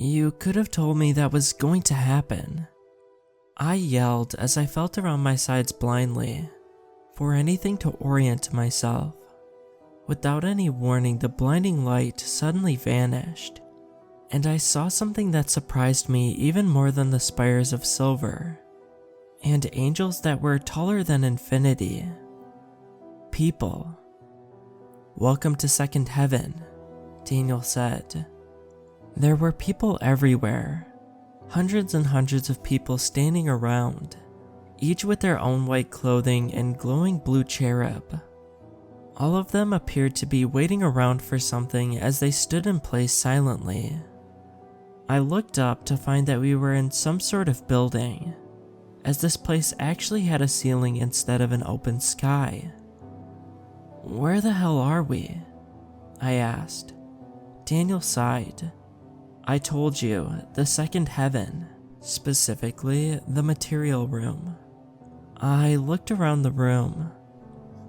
You could have told me that was going to happen. I yelled as I felt around my sides blindly for anything to orient myself. Without any warning, the blinding light suddenly vanished, and I saw something that surprised me even more than the spires of silver, and angels that were taller than infinity. People. "Welcome to Second Heaven," Daniel said. There were people everywhere, hundreds and hundreds of people standing around, each with their own white clothing and glowing blue cherub. All of them appeared to be waiting around for something as they stood in place silently. I looked up to find that we were in some sort of building, as this place actually had a ceiling instead of an open sky. "Where the hell are we?" I asked. Daniel sighed. "I told you, the second heaven, specifically the material room." I looked around the room.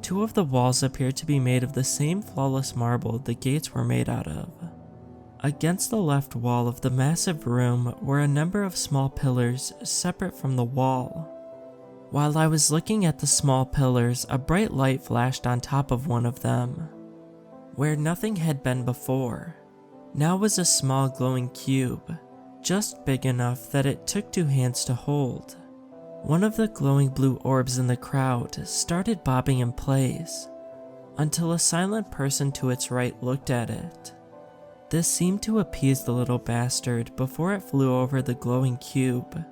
Two of the walls appeared to be made of the same flawless marble the gates were made out of. Against the left wall of the massive room were a number of small pillars separate from the wall. While I was looking at the small pillars, a bright light flashed on top of one of them. Where nothing had been before, now was a small glowing cube, just big enough that it took 2 hands to hold. One of the glowing blue orbs in the crowd started bobbing in place, until a silent person to its right looked at it. This seemed to appease the little bastard before it flew over the glowing cube,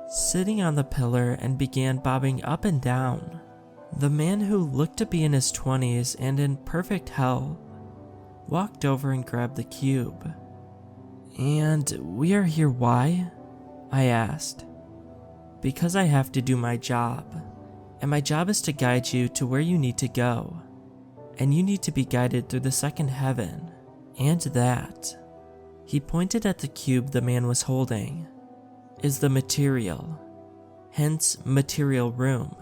sitting on the pillar and began bobbing up and down. The man, who looked to be in his 20s and in perfect health, walked over and grabbed the cube. "And we are here why?" I asked. "Because I have to do my job, and my job is to guide you to where you need to go, and you need to be guided through the second heaven, and that," he pointed at the cube the man was holding, "is the material, hence material room."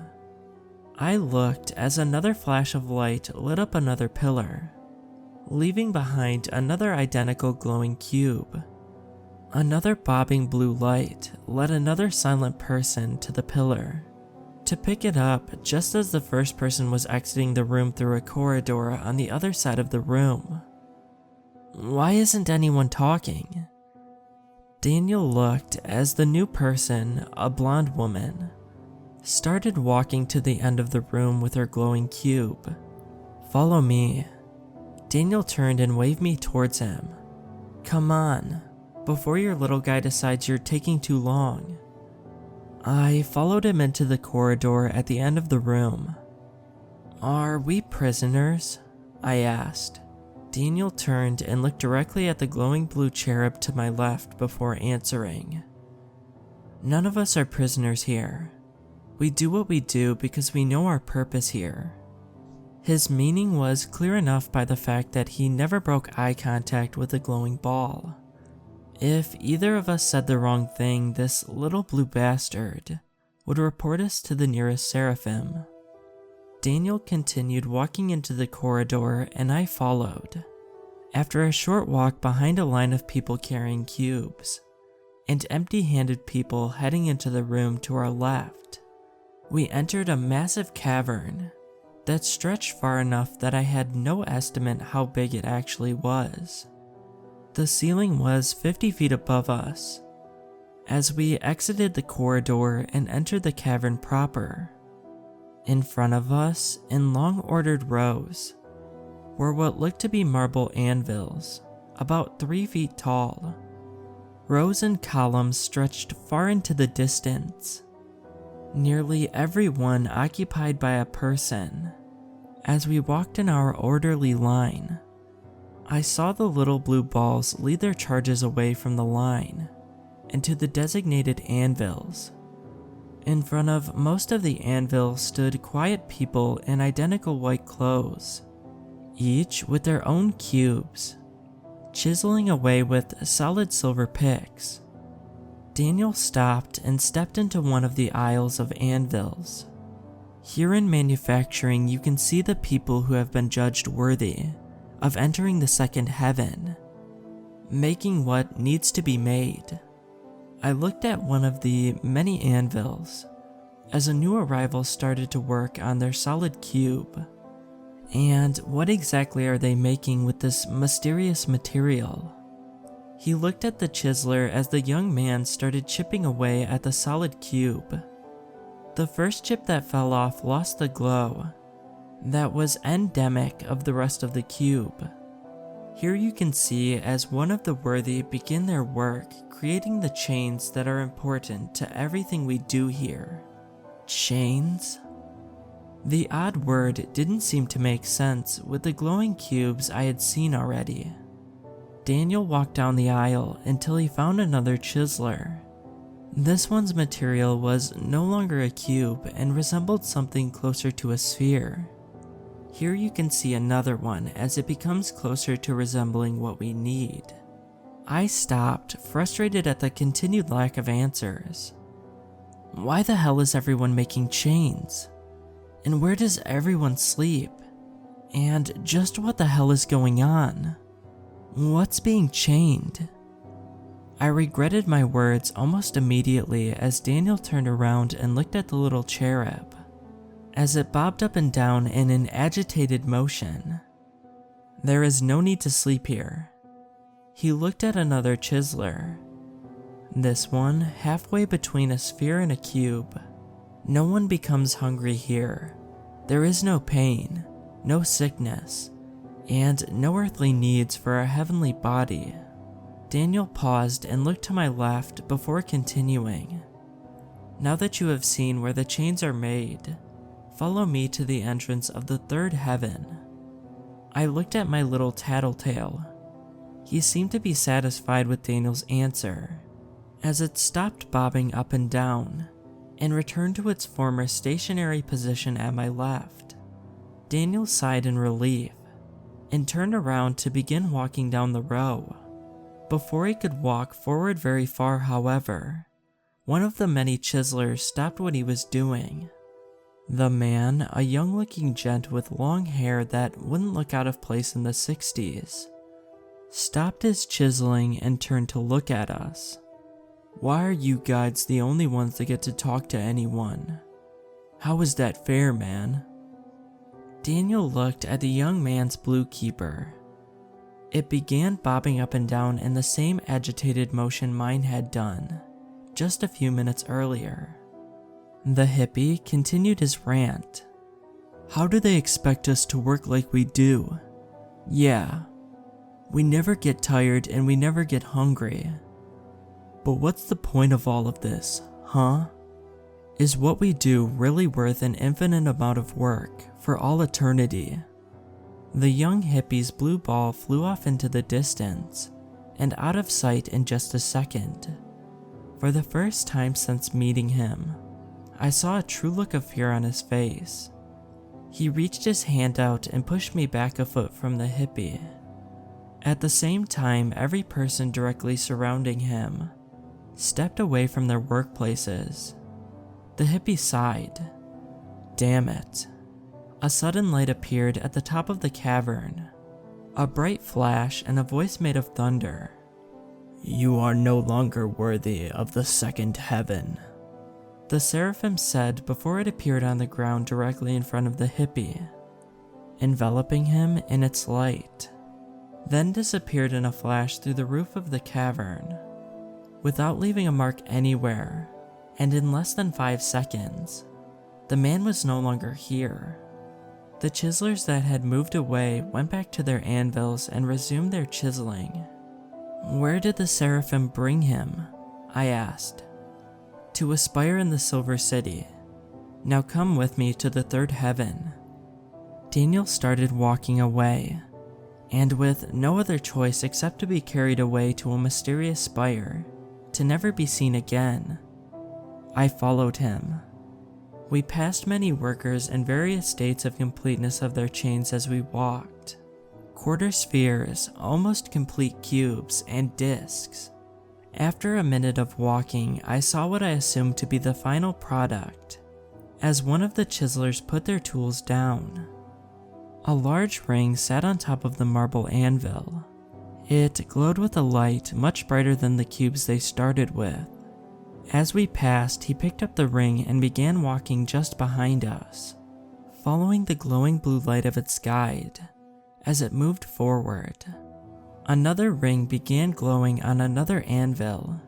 I looked as another flash of light lit up another pillar, leaving behind another identical glowing cube. Another bobbing blue light led another silent person to the pillar, to pick it up just as the first person was exiting the room through a corridor on the other side of the room. "Why isn't anyone talking?" Daniel looked as the new person, a blonde woman, started walking to the end of the room with her glowing cube. "Follow me." Daniel turned and waved me towards him. "Come on, before your little guy decides you're taking too long." I followed him into the corridor at the end of the room. "Are we prisoners?" I asked. Daniel turned and looked directly at the glowing blue cherub to my left before answering. "None of us are prisoners here. We do what we do because we know our purpose here." His meaning was clear enough by the fact that he never broke eye contact with the glowing ball. If either of us said the wrong thing, this little blue bastard would report us to the nearest seraphim. Daniel continued walking into the corridor and I followed. After a short walk behind a line of people carrying cubes, and empty-handed people heading into the room to our left, we entered a massive cavern that stretched far enough that I had no estimate how big it actually was. The ceiling was 50 feet above us. As we exited the corridor and entered the cavern proper, in front of us, in long ordered rows, were what looked to be marble anvils, about 3 feet tall. Rows and columns stretched far into the distance, nearly every one occupied by a person. As we walked in our orderly line, I saw the little blue balls lead their charges away from the line and to the designated anvils. In front of most of the anvils stood quiet people in identical white clothes, each with their own cubes, chiseling away with solid silver picks. Daniel stopped and stepped into one of the aisles of anvils. Here in manufacturing, you can see the people who have been judged worthy of entering the second heaven. making what needs to be made. I looked at one of the many anvils as a new arrival started to work on their solid cube. And what exactly are they making with this mysterious material? He looked at the chiseler as the young man started chipping away at the solid cube. The first chip that fell off lost the glow that was endemic of the rest of the cube. Here you can see as one of the worthy begin their work creating the chains that are important to everything we do here. Chains? The odd word didn't seem to make sense with the glowing cubes I had seen already. Daniel walked down the aisle until he found another chiseler. This one's material was no longer a cube and resembled something closer to a sphere. Here you can see another one as it becomes closer to resembling what we need. I stopped, frustrated at the continued lack of answers. Why the hell is everyone making chains? And where does everyone sleep? And just what the hell is going on? What's being chained? I regretted my words almost immediately as Daniel turned around and looked at the little cherub as it bobbed up and down in an agitated motion. There is no need to sleep here. He looked at another chiseler. This one, halfway between a sphere and a cube. No one becomes hungry here. There is no pain, no sickness, and no earthly needs for a heavenly body. Daniel paused and looked to my left before continuing. Now that you have seen where the chains are made, follow me to the entrance of the third heaven. I looked at my little tattletale. He seemed to be satisfied with Daniel's answer, as it stopped bobbing up and down and returned to its former stationary position at my left. Daniel sighed in relief and turned around to begin walking down the row. Before he could walk forward very far, however, one of the many chiselers stopped what he was doing. The man, a young-looking gent with long hair that wouldn't look out of place in the 60s, stopped his chiseling and turned to look at us. Why are you guys the only ones that get to talk to anyone? How is that fair, man? Daniel looked at the young man's blue keeper. It began bobbing up and down in the same agitated motion mine had done just a few minutes earlier. The hippie continued his rant. How do they expect us to work like we do? Yeah, we never get tired and we never get hungry. But what's the point of all of this, huh? Is what we do really worth an infinite amount of work for all eternity? The young hippie's blue ball flew off into the distance and out of sight in just a second. For the first time since meeting him, I saw a true look of fear on his face. He reached his hand out and pushed me back a foot from the hippie. At the same time, every person directly surrounding him stepped away from their workplaces. The hippie sighed. Damn it. A sudden light appeared at the top of the cavern. A bright flash and a voice made of thunder. You are no longer worthy of the second heaven, the seraphim said before it appeared on the ground directly in front of the hippie, enveloping him in its light, then disappeared in a flash through the roof of the cavern, without leaving a mark anywhere, and in less than 5 seconds, the man was no longer here. The chiselers that had moved away went back to their anvils and resumed their chiseling. Where did the seraphim bring him? I asked. To a spire in the Silver City. Now come with me to the third heaven. Daniel started walking away, and with no other choice except to be carried away to a mysterious spire, to never be seen again, I followed him. We passed many workers in various states of completeness of their chains as we walked. Quarter spheres, almost complete cubes, and discs. After a minute of walking, I saw what I assumed to be the final product, as one of the chiselers put their tools down. A large ring sat on top of the marble anvil, It glowed with a light much brighter than the cubes they started with. As we passed, he picked up the ring and began walking just behind us, following the glowing blue light of its guide as it moved forward. Another ring began glowing on another anvil,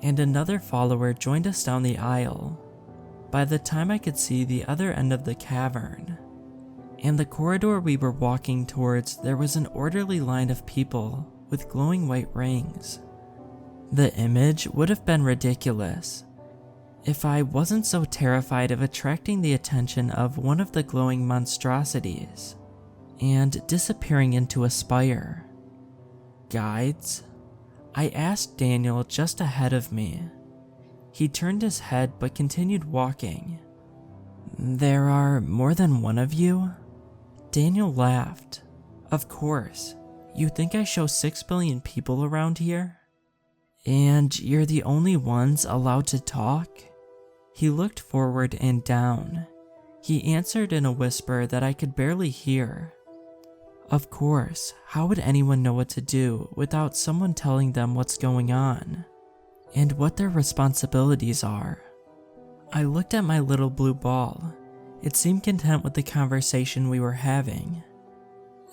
and another follower joined us down the aisle. By the time I could see the other end of the cavern and the corridor we were walking towards, there was an orderly line of people with glowing white rings. The image would have been ridiculous if I wasn't so terrified of attracting the attention of one of the glowing monstrosities and disappearing into a spire. Guides? I asked Daniel just ahead of me. He turned his head but continued walking. There are more than one of you? Daniel laughed. Of course. You think I show 6 billion people around here? And you're the only ones allowed to talk? He looked forward and down. He answered in a whisper that I could barely hear. Of course, how would anyone know what to do without someone telling them what's going on and what their responsibilities are? I looked at my little blue ball. It seemed content with the conversation we were having.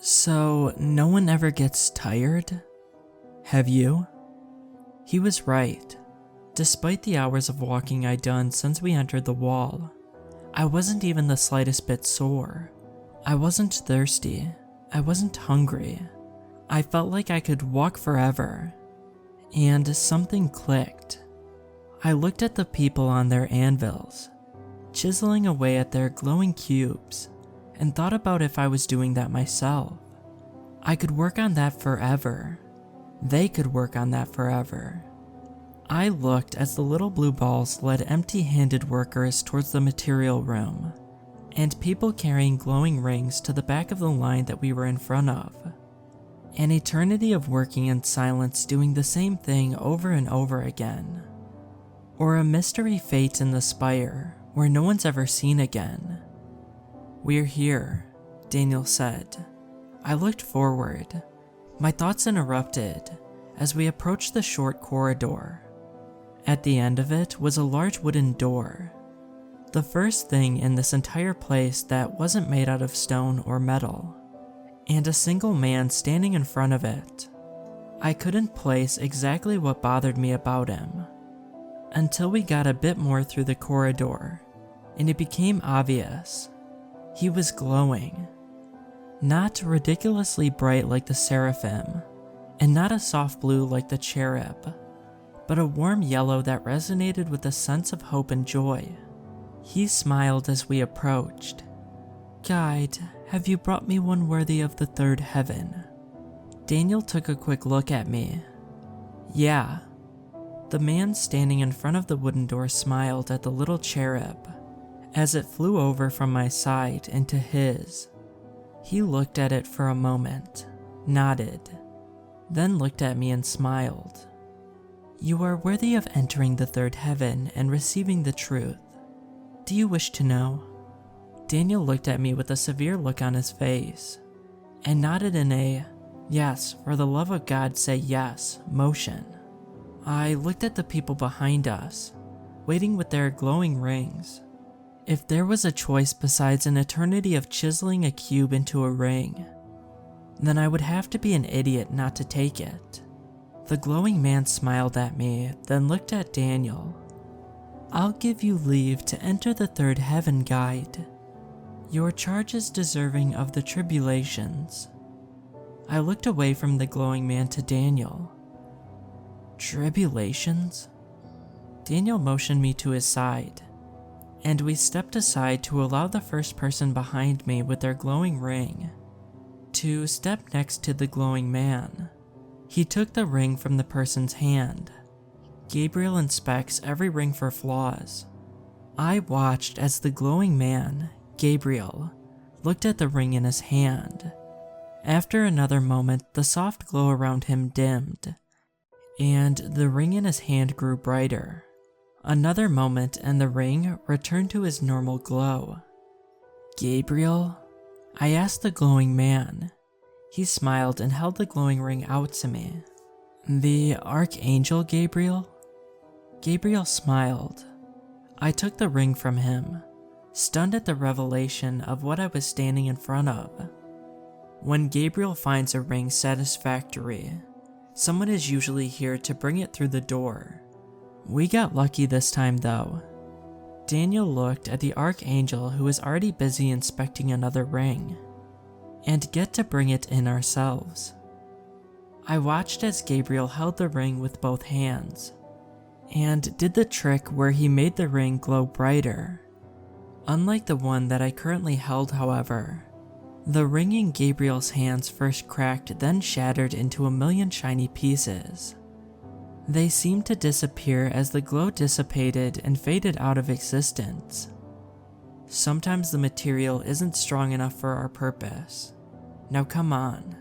So, no one ever gets tired? Have you? He was right. Despite the hours of walking I'd done since we entered the wall, I wasn't even the slightest bit sore. I wasn't thirsty. I wasn't hungry. I felt like I could walk forever. And something clicked. I looked at the people on their anvils, chiseling away at their glowing cubes, and thought about if I was doing that myself. I could work on that forever. They could work on that forever. I looked as the little blue balls led empty-handed workers towards the material room, and people carrying glowing rings to the back of the line that we were in front of. An eternity of working in silence, doing the same thing over and over again. Or a mystery fate in the spire where no one's ever seen again. We're here, Daniel said. I looked forward. My thoughts interrupted as we approached the short corridor. At the end of it was a large wooden door. The first thing in this entire place that wasn't made out of stone or metal, and a single man standing in front of it. I couldn't place exactly what bothered me about him, until we got a bit more through the corridor, and it became obvious. He was glowing. Not ridiculously bright like the seraphim, and not a soft blue like the cherub, but a warm yellow that resonated with a sense of hope and joy. He smiled as we approached. Guide, have you brought me one worthy of the third heaven? Daniel took a quick look at me. Yeah. The man standing in front of the wooden door smiled at the little cherub as it flew over from my side into his. He looked at it for a moment, nodded, then looked at me and smiled. You are worthy of entering the third heaven and receiving the truth. Do you wish to know? Daniel looked at me with a severe look on his face and nodded in a, yes, for the love of God say yes, motion. I looked at the people behind us, waiting with their glowing rings. If there was a choice besides an eternity of chiseling a cube into a ring, then I would have to be an idiot not to take it. The glowing man smiled at me, then looked at Daniel. I'll give you leave to enter the third heaven, guide. Your charge is deserving of the tribulations. I looked away from the glowing man to Daniel. Tribulations? Daniel motioned me to his side, and we stepped aside to allow the first person behind me with their glowing ring to step next to the glowing man. He took the ring from the person's hand. Gabriel inspects every ring for flaws. I watched as the glowing man, Gabriel, looked at the ring in his hand. After another moment, the soft glow around him dimmed, and the ring in his hand grew brighter. Another moment and the ring returned to his normal glow. Gabriel? I asked the glowing man. He smiled and held the glowing ring out to me. "The Archangel Gabriel?" Gabriel smiled. I took the ring from him, stunned at the revelation of what I was standing in front of. When Gabriel finds a ring satisfactory, someone is usually here to bring it through the door. We got lucky this time though. Daniel looked at the Archangel, who was already busy inspecting another ring, and get to bring it in ourselves. I watched as Gabriel held the ring with both hands, and did the trick where he made the ring glow brighter. Unlike the one that I currently held, however, the ring in Gabriel's hands first cracked, then shattered into a million shiny pieces. They seemed to disappear as the glow dissipated and faded out of existence. Sometimes the material isn't strong enough for our purpose. Now come on.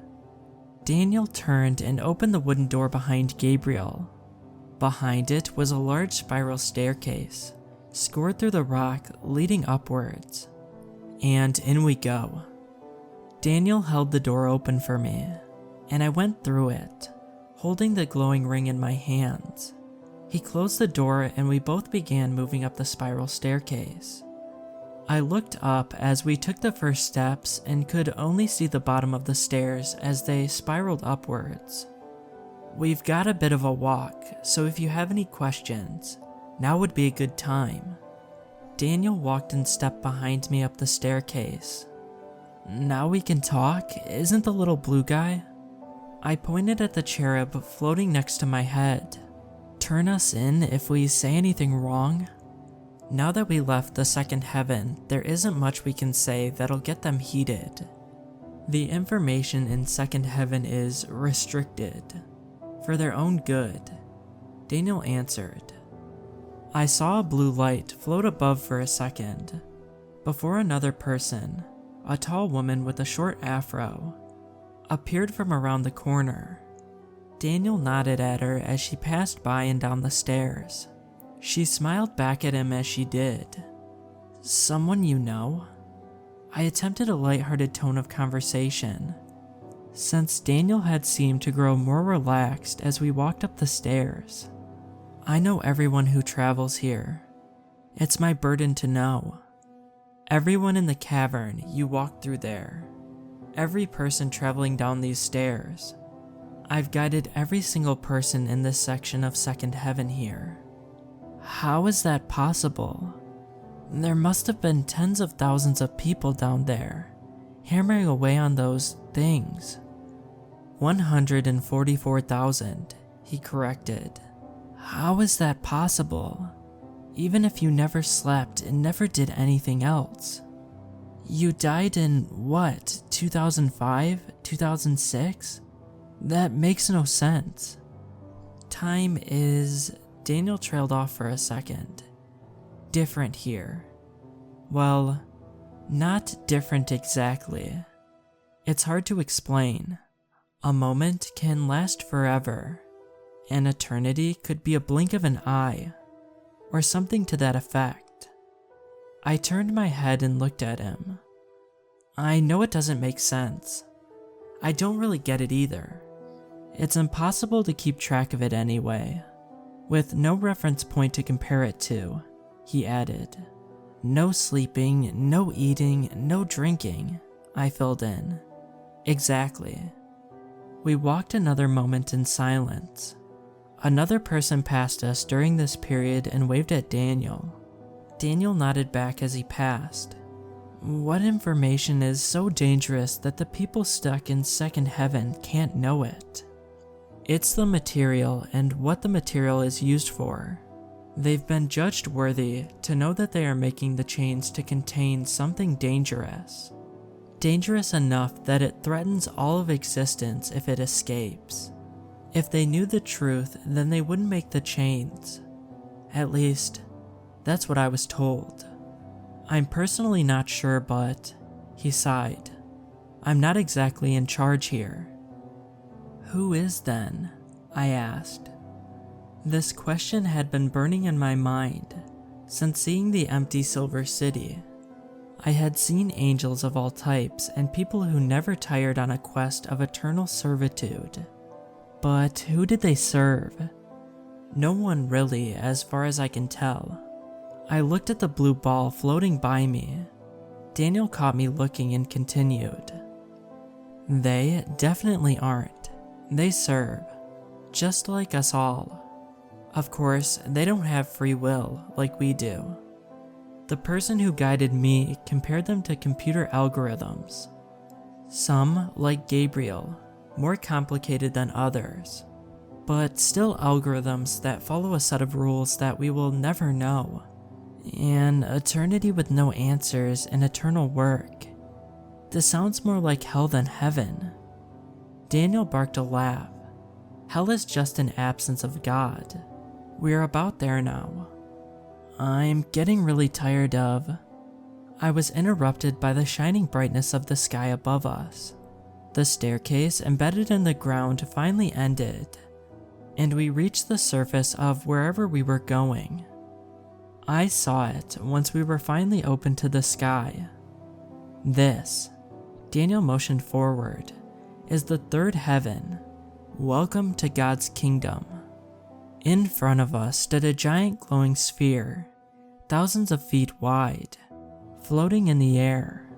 Daniel turned and opened the wooden door behind Gabriel. Behind it was a large spiral staircase, scored through the rock, leading upwards. And in we go. Daniel held the door open for me, and I went through it, holding the glowing ring in my hands. He closed the door and we both began moving up the spiral staircase. I looked up as we took the first steps and could only see the bottom of the stairs as they spiraled upwards. We've got a bit of a walk, so if you have any questions, now would be a good time. Daniel walked in step behind me up the staircase. "Now we can talk, isn't the little blue guy?" I pointed at the cherub floating next to my head. "Turn us in if we say anything wrong?" Now that we left the second heaven, there isn't much we can say that'll get them heated. The information in second heaven is restricted, for their own good. Daniel answered. I saw a blue light float above for a second, before another person, a tall woman with a short afro, appeared from around the corner. Daniel nodded at her as she passed by and down the stairs. She smiled back at him as she did. "Someone you know?" I attempted a lighthearted tone of conversation, since Daniel had seemed to grow more relaxed as we walked up the stairs. "I know everyone who travels here. It's my burden to know. Everyone in the cavern you walk through there. Every person traveling down these stairs. I've guided every single person in this section of second heaven here." "How is that possible? There must have been tens of thousands of people down there, hammering away on those things." 144,000, he corrected. "How is that possible? Even if you never slept and never did anything else. You died in, what, 2005, 2006? That makes no sense. Time is..." Daniel trailed off for a second. "Different here." Well, not different exactly. It's hard to explain. A moment can last forever. An eternity could be a blink of an eye, or something to that effect. I turned my head and looked at him. I know it doesn't make sense. I don't really get it either. It's impossible to keep track of it anyway. With no reference point to compare it to, he added. "No sleeping, no eating, no drinking," I filled in. "Exactly." We walked another moment in silence. Another person passed us during this period and waved at Daniel. Daniel nodded back as he passed. What information is so dangerous that the people stuck in second heaven can't know it? It's the material and what the material is used for. They've been judged worthy to know that they are making the chains to contain something dangerous. Dangerous enough that it threatens all of existence if it escapes. If they knew the truth, then they wouldn't make the chains. At least, that's what I was told. I'm personally not sure, but, he sighed, I'm not exactly in charge here. Who is then? I asked. This question had been burning in my mind since seeing the empty Silver City. I had seen angels of all types and people who never tired on a quest of eternal servitude. But who did they serve? No one really, as far as I can tell. I looked at the blue ball floating by me. Daniel caught me looking and continued. They definitely aren't. They serve, just like us all. Of course, they don't have free will like we do. The person who guided me compared them to computer algorithms. Some, like Gabriel, more complicated than others, but still algorithms that follow a set of rules that we will never know. An eternity with no answers and eternal work. This sounds more like hell than heaven. Daniel barked a laugh. Hell is just an absence of God. We're about there now. I'm getting really tired of... I was interrupted by the shining brightness of the sky above us. The staircase embedded in the ground finally ended, and we reached the surface of wherever we were going. I saw it once we were finally open to the sky. This, Daniel motioned forward, is the third heaven. Welcome to God's kingdom. In front of us stood a giant glowing sphere, thousands of feet wide, floating in the air.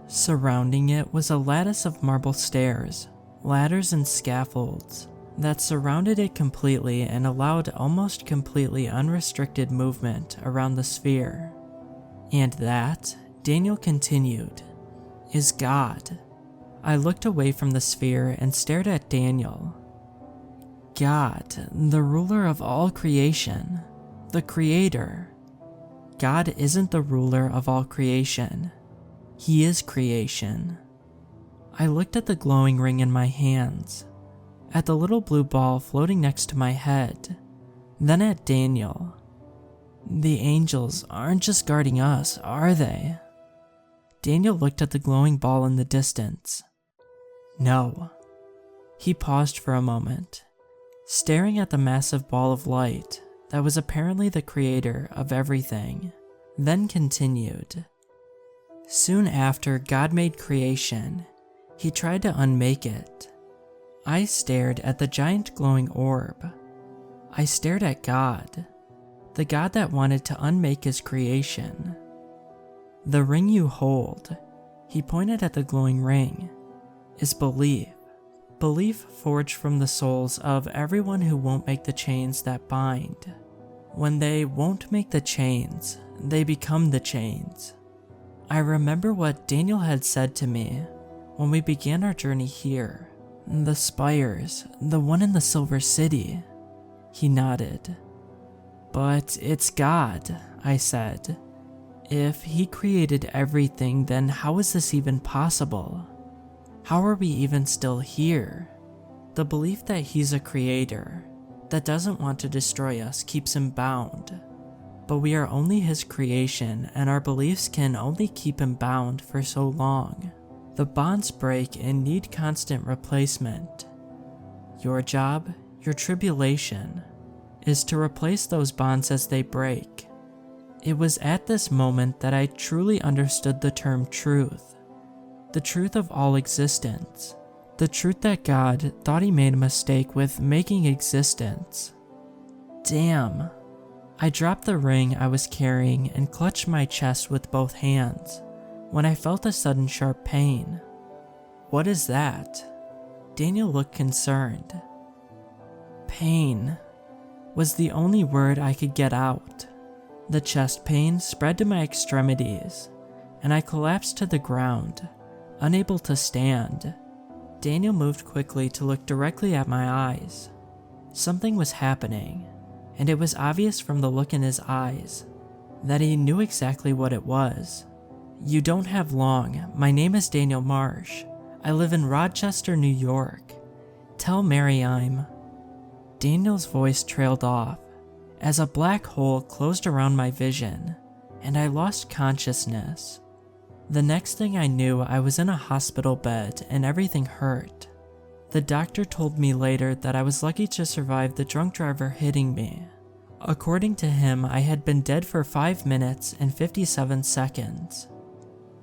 Surrounding it was a lattice of marble stairs, ladders and scaffolds that surrounded it completely and allowed almost completely unrestricted movement around the sphere. And that, Daniel continued, is God. I looked away from the sphere and stared at Daniel. God, the ruler of all creation, the creator. God isn't the ruler of all creation. He is creation. I looked at the glowing ring in my hands, at the little blue ball floating next to my head, then at Daniel. The angels aren't just guarding us, are they? Daniel looked at the glowing ball in the distance. No. He paused for a moment, staring at the massive ball of light that was apparently the creator of everything, then continued. Soon after God made creation, he tried to unmake it. I stared at the giant glowing orb. I stared at God, the God that wanted to unmake his creation. The ring you hold, he pointed at the glowing ring, is belief. Belief forged from the souls of everyone who won't make the chains that bind. When they won't make the chains, they become the chains. I remember what Daniel had said to me when we began our journey here. The spires, the one in the Silver City. He nodded. But it's God, I said. If he created everything, then how is this even possible? How are we even still here? The belief that he's a creator, that doesn't want to destroy us, keeps him bound. But we are only his creation, and our beliefs can only keep him bound for so long. The bonds break and need constant replacement. Your job, your tribulation, is to replace those bonds as they break. It was at this moment that I truly understood the term truth. The truth of all existence. The truth that God thought he made a mistake with making existence. Damn. I dropped the ring I was carrying and clutched my chest with both hands when I felt a sudden sharp pain. What is that? Daniel looked concerned. Pain was the only word I could get out. The chest pain spread to my extremities, and I collapsed to the ground, unable to stand. Daniel moved quickly to look directly at my eyes. Something was happening, and it was obvious from the look in his eyes that he knew exactly what it was. You don't have long. My name is Daniel Marsh. I live in Rochester, New York. Tell Mary I'm... Daniel's voice trailed off as a black hole closed around my vision, and I lost consciousness. The next thing I knew, I was in a hospital bed and everything hurt. The doctor told me later that I was lucky to survive the drunk driver hitting me. According to him, I had been dead for 5 minutes and 57 seconds.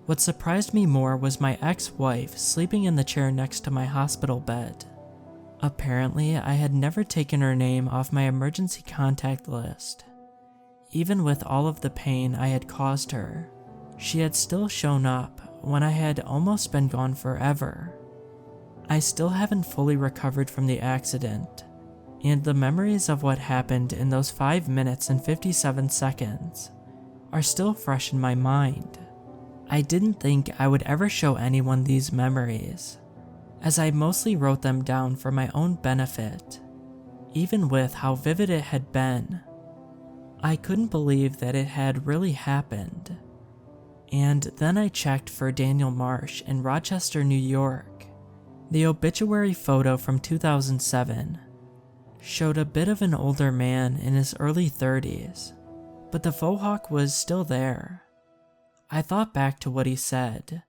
What surprised me more was my ex-wife sleeping in the chair next to my hospital bed. Apparently, I had never taken her name off my emergency contact list. Even with all of the pain I had caused her, she had still shown up when I had almost been gone forever. I still haven't fully recovered from the accident, and the memories of what happened in those 5 minutes and 57 seconds are still fresh in my mind. I didn't think I would ever show anyone these memories, as I mostly wrote them down for my own benefit. Even with how vivid it had been, I couldn't believe that it had really happened. And then I checked for Daniel Marsh in Rochester, New York. The obituary photo from 2007 showed a bit of an older man in his early 30s, but the faux hawk was still there. I thought back to what he said,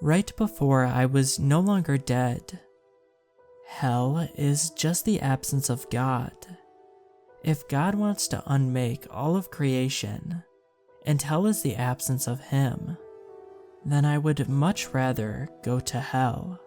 right before I was no longer dead. Hell is just the absence of God. If God wants to unmake all of creation, and hell is the absence of Him, then I would much rather go to hell.